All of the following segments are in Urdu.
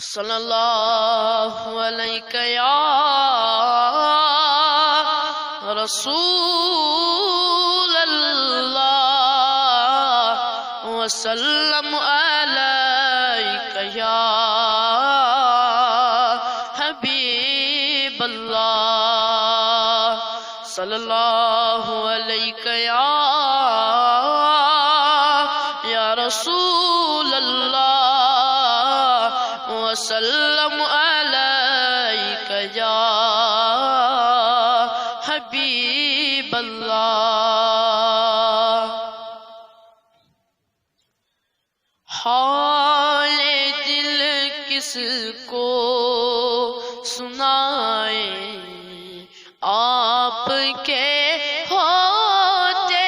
صلی اللہ علیہ یا رسول اللہ وسلم علیہ یا حبیب اللہ صلی اللہ علیہ یا رسول اللہ وسلم علیک یا حبیب اللہ حال دل کس کو سنائے آپ کے ہوتے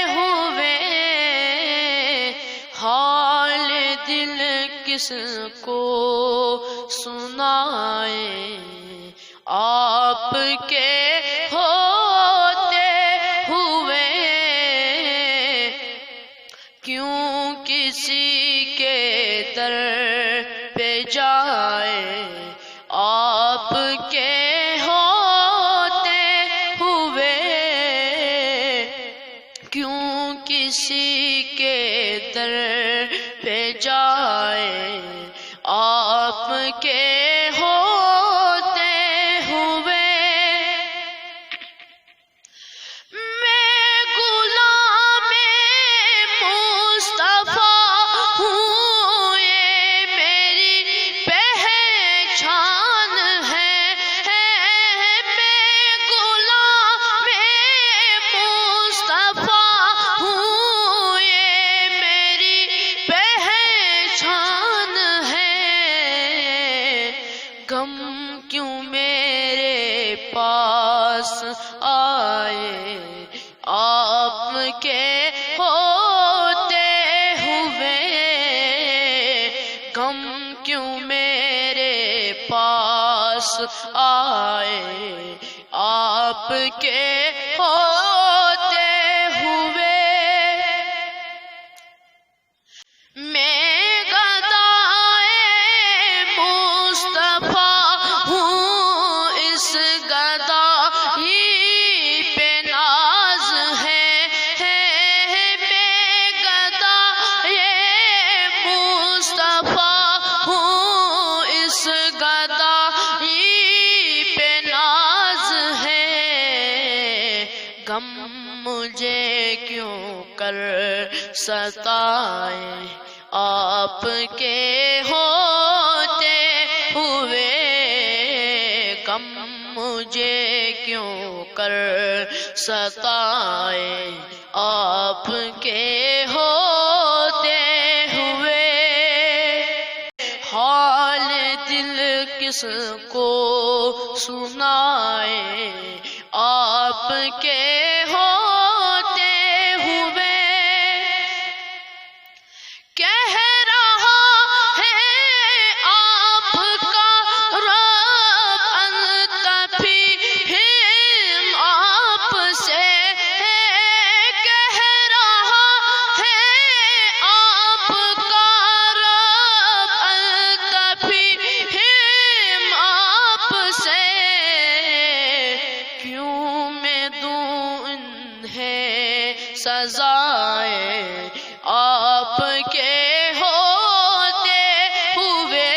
ہوئے حال دل کس کو سنائے آپ کے ہوتے ہوئے کیوں کسی کے در پہ جائے آپ کے ہوتے ہوئے کیوں کسی کے در پہ جائے آپ کے ہوتے ہوئے میں غلام مصطفیٰ ہوں یہ میری پہچان ہے میں غلام مصطفیٰ ہوں یہ میری پہچان ہے غم کیوں میرے پاس آئے آپ کے ہوتے ہوئے غم کیوں میرے پاس آئے آپ کے ہوتے ہوئے میں گدائے مصطفیٰ ہوں اس گدائی پہ ناز ہے میں گدائے مصطفیٰ ہوں اس گدائی پہ ناز ہے غم مجھے کیوں کر ستائے آپ کے ہوتے ہوئے غم مجھے کیوں کر ستائے آپ کے ہوتے ہوئے حال دل کس کو سنائے آپ کے ہوتے ہوئے کہہ رہا ہے آپ کا رب انت فیہم آپ سے کہہ رہا ہے آپ کا رب انت فیہم آپ سے کیوں میں دوں انہیں سزائے آپ کے ہوتے ہوئے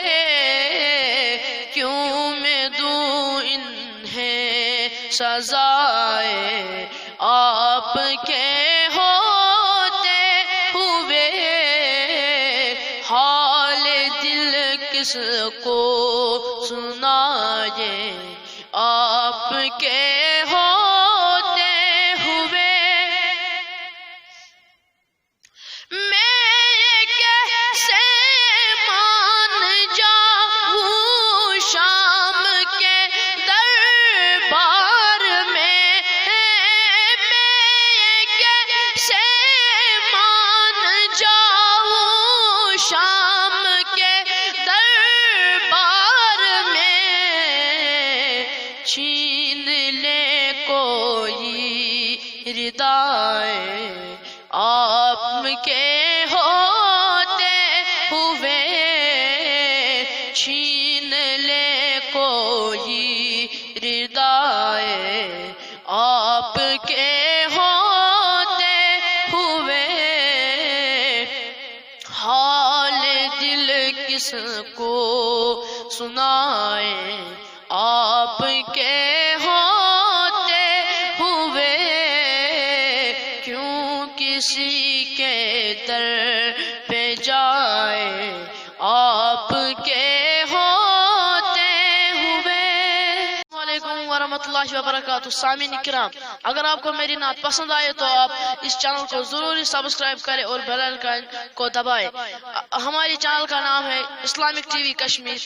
کیوں میں دوں انہیں سزائے آپ کے ہوتے ہوئے حال دل کس کو سنائے آپ کے ہوتے ہوئے میں کیسے مان جاؤں شام کے دربار میں کیسے مان جاؤں شام کے دربار میں چھین لے کوئی ردائے آپ کے ہوتے ہوئے چھین کس کو سنائے آپ کے ہوتے ہوئے کیوں کسی کے در پہ جائے آپ کے ہوتے ہوئے۔ السلام علیکم ورحمۃ اللہ وبرکاتہ۔ سامعین کرام، اگر آپ کو میری نعت پسند آئے تو آپ اس چینل کو ضروری سبسکرائب کریں اور بیل آئیکن کو دبائیں۔ ہماری چینل کا نام ہے اسلامک ٹی وی کشمیر۔